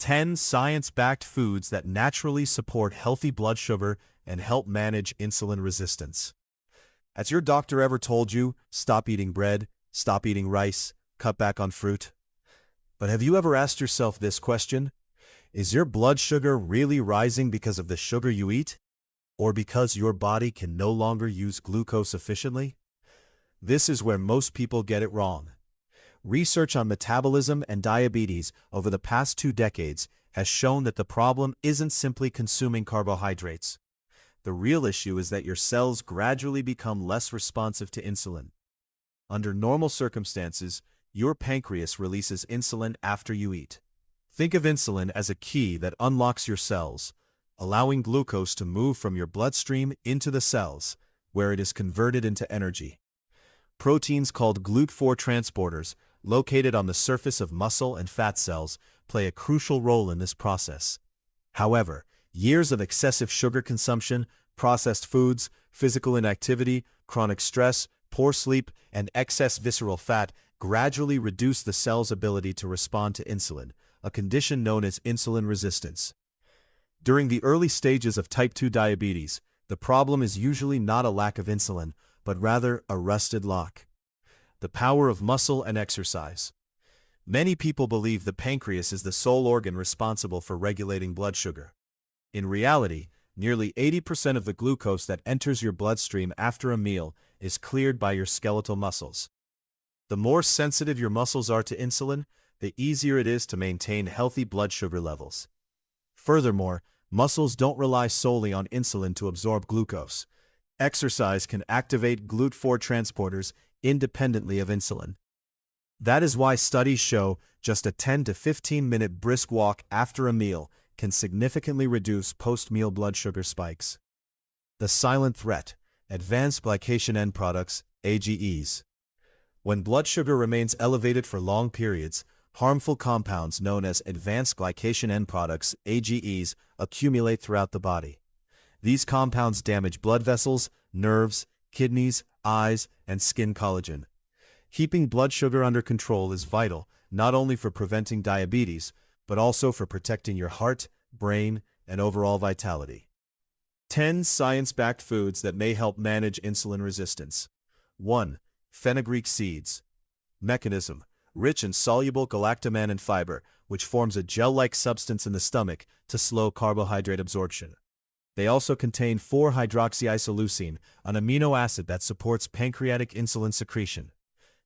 10 science-backed foods that naturally support healthy blood sugar and help manage insulin resistance. Has your doctor ever told you, stop eating bread, stop eating rice, cut back on fruit? But have you ever asked yourself this question? Is your blood sugar really rising because of the sugar you eat? Or because your body can no longer use glucose efficiently? This is where most people get it wrong. Research on metabolism and diabetes over the past 2 decades has shown that the problem isn't simply consuming carbohydrates. The real issue is that your cells gradually become less responsive to insulin. Under normal circumstances, your pancreas releases insulin after you eat. Think of insulin as a key that unlocks your cells, allowing glucose to move from your bloodstream into the cells, where it is converted into energy. Proteins called GLUT4 transporters, located on the surface of muscle and fat cells, play a crucial role in this process. However, years of excessive sugar consumption, processed foods, physical inactivity, chronic stress, poor sleep, and excess visceral fat gradually reduce the cell's ability to respond to insulin, a condition known as insulin resistance. During the early stages of type 2 diabetes, the problem is usually not a lack of insulin, but rather a rusted lock. The power of muscle and exercise. Many people believe the pancreas is the sole organ responsible for regulating blood sugar. In reality, nearly 80% of the glucose that enters your bloodstream after a meal is cleared by your skeletal muscles. The more sensitive your muscles are to insulin, the easier it is to maintain healthy blood sugar levels. Furthermore, muscles don't rely solely on insulin to absorb glucose. Exercise can activate GLUT4 transporters independently of insulin. That is why studies show just a 10 to 15-minute brisk walk after a meal can significantly reduce post-meal blood sugar spikes. The silent threat, Advanced Glycation End Products, AGEs. When blood sugar remains elevated for long periods, harmful compounds known as Advanced Glycation End Products, AGEs, accumulate throughout the body. These compounds damage blood vessels, nerves, kidneys, eyes, and skin collagen. Keeping blood sugar under control is vital, not only for preventing diabetes, but also for protecting your heart, brain, and overall vitality. 10 science-backed foods that may help manage insulin resistance. 1. Fenugreek seeds. Mechanism: rich in soluble galactomannan and fiber, which forms a gel-like substance in the stomach to slow carbohydrate absorption. They also contain 4-hydroxyisoleucine, an amino acid that supports pancreatic insulin secretion.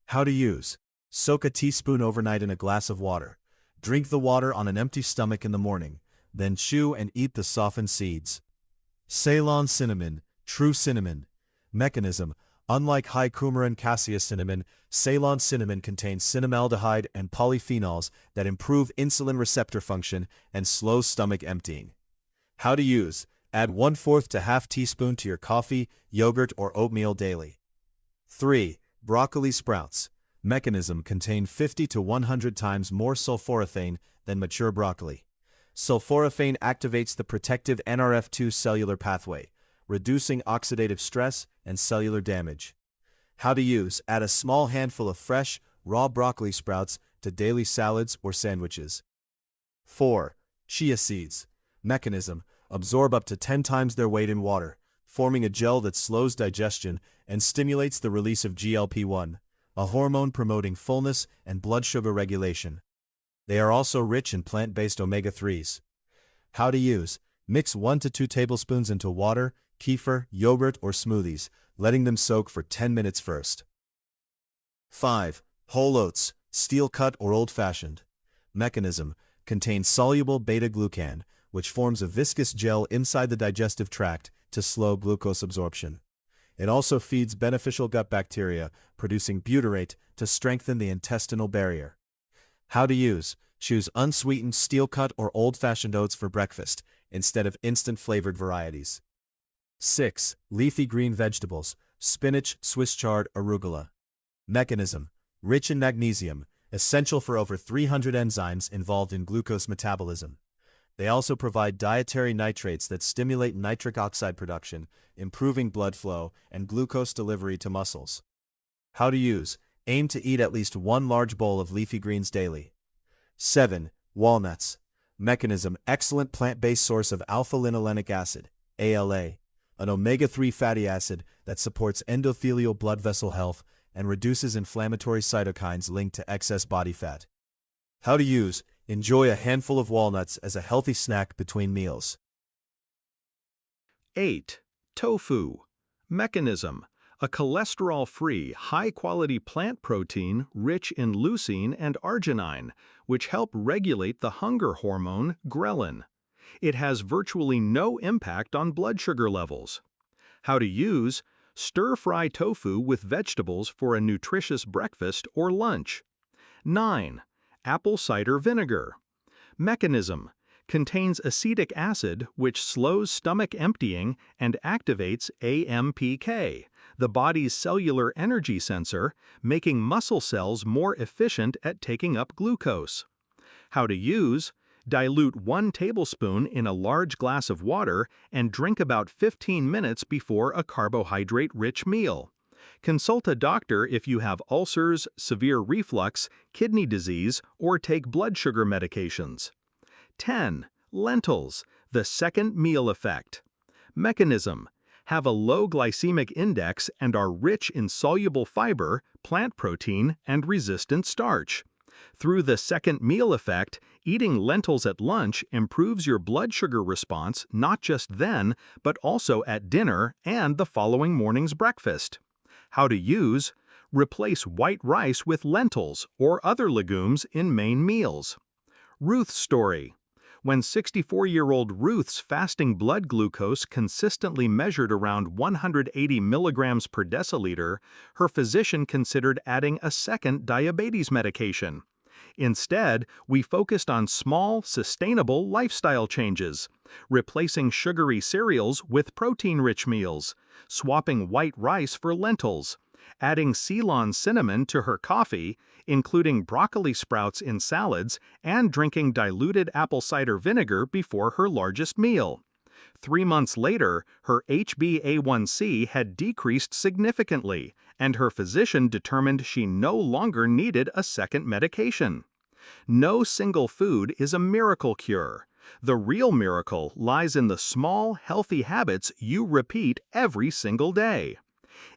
How to use: soak a teaspoon overnight in a glass of water. Drink the water on an empty stomach in the morning, then chew and eat the softened seeds. Ceylon cinnamon, true cinnamon. Mechanism: unlike high coumarin cassia cinnamon, Ceylon cinnamon contains cinnamaldehyde and polyphenols that improve insulin receptor function and slow stomach emptying. How to use: add 1/4 to ½ teaspoon to your coffee, yogurt, or oatmeal daily. 3. Broccoli sprouts. Mechanism: contain 50 to 100 times more sulforaphane than mature broccoli. Sulforaphane activates the protective NRF2 cellular pathway, reducing oxidative stress and cellular damage. How to use: add a small handful of fresh, raw broccoli sprouts to daily salads or sandwiches. 4. Chia seeds. Mechanism: absorb up to 10 times their weight in water, forming a gel that slows digestion and stimulates the release of GLP-1, a hormone promoting fullness and blood sugar regulation. They are also rich in plant-based omega-3s. How to use: mix 1 to 2 tablespoons into water, kefir, yogurt, or smoothies, letting them soak for 10 minutes first. 5. Whole oats, steel-cut or old-fashioned. Mechanism: contains soluble beta-glucan, which forms a viscous gel inside the digestive tract to slow glucose absorption. It also feeds beneficial gut bacteria, producing butyrate to strengthen the intestinal barrier. How to use: choose unsweetened steel-cut or old-fashioned oats for breakfast, instead of instant-flavored varieties. 6. Leafy green vegetables, spinach, Swiss chard, arugula. Mechanism: rich in magnesium, essential for over 300 enzymes involved in glucose metabolism. They also provide dietary nitrates that stimulate nitric oxide production, improving blood flow and glucose delivery to muscles. How to use: aim to eat at least 1 large bowl of leafy greens daily. 7. Walnuts. Mechanism: excellent plant-based source of alpha-linolenic acid, ALA, an omega-3 fatty acid that supports endothelial blood vessel health and reduces inflammatory cytokines linked to excess body fat. How to use: enjoy a handful of walnuts as a healthy snack between meals. 8. Tofu. Mechanism: a cholesterol-free, high-quality plant protein rich in leucine and arginine, which help regulate the hunger hormone ghrelin. It has virtually no impact on blood sugar levels. How to use: stir-fry tofu with vegetables for a nutritious breakfast or lunch. 9. Apple cider vinegar. Mechanism: contains acetic acid which slows stomach emptying and activates AMPK, the body's cellular energy sensor, making muscle cells more efficient at taking up glucose. How to use: dilute 1 tablespoon in a large glass of water and drink about 15 minutes before a carbohydrate-rich meal. Consult a doctor if you have ulcers, severe reflux, kidney disease, or take blood sugar medications. 10. Lentils, the second meal effect. Mechanism: have a low glycemic index and are rich in soluble fiber, plant protein, and resistant starch. Through the second meal effect, eating lentils at lunch improves your blood sugar response not just then, but also at dinner and the following morning's breakfast. How to use: replace white rice with lentils or other legumes in main meals. Ruth's story. When 64-year-old Ruth's fasting blood glucose consistently measured around 180 milligrams per deciliter, her physician considered adding a second diabetes medication. Instead, we focused on small, sustainable lifestyle changes, replacing sugary cereals with protein-rich meals, swapping white rice for lentils, adding Ceylon cinnamon to her coffee, including broccoli sprouts in salads, and drinking diluted apple cider vinegar before her largest meal. 3 months later, her HbA1c had decreased significantly, and her physician determined she no longer needed a second medication. No single food is a miracle cure. The real miracle lies in the small, healthy habits you repeat every single day.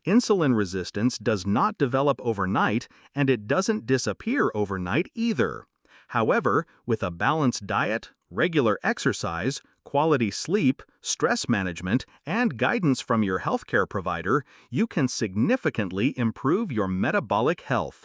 Insulin resistance does not develop overnight, and it doesn't disappear overnight either. However, with a balanced diet, regular exercise, quality sleep, stress management, and guidance from your healthcare provider, you can significantly improve your metabolic health.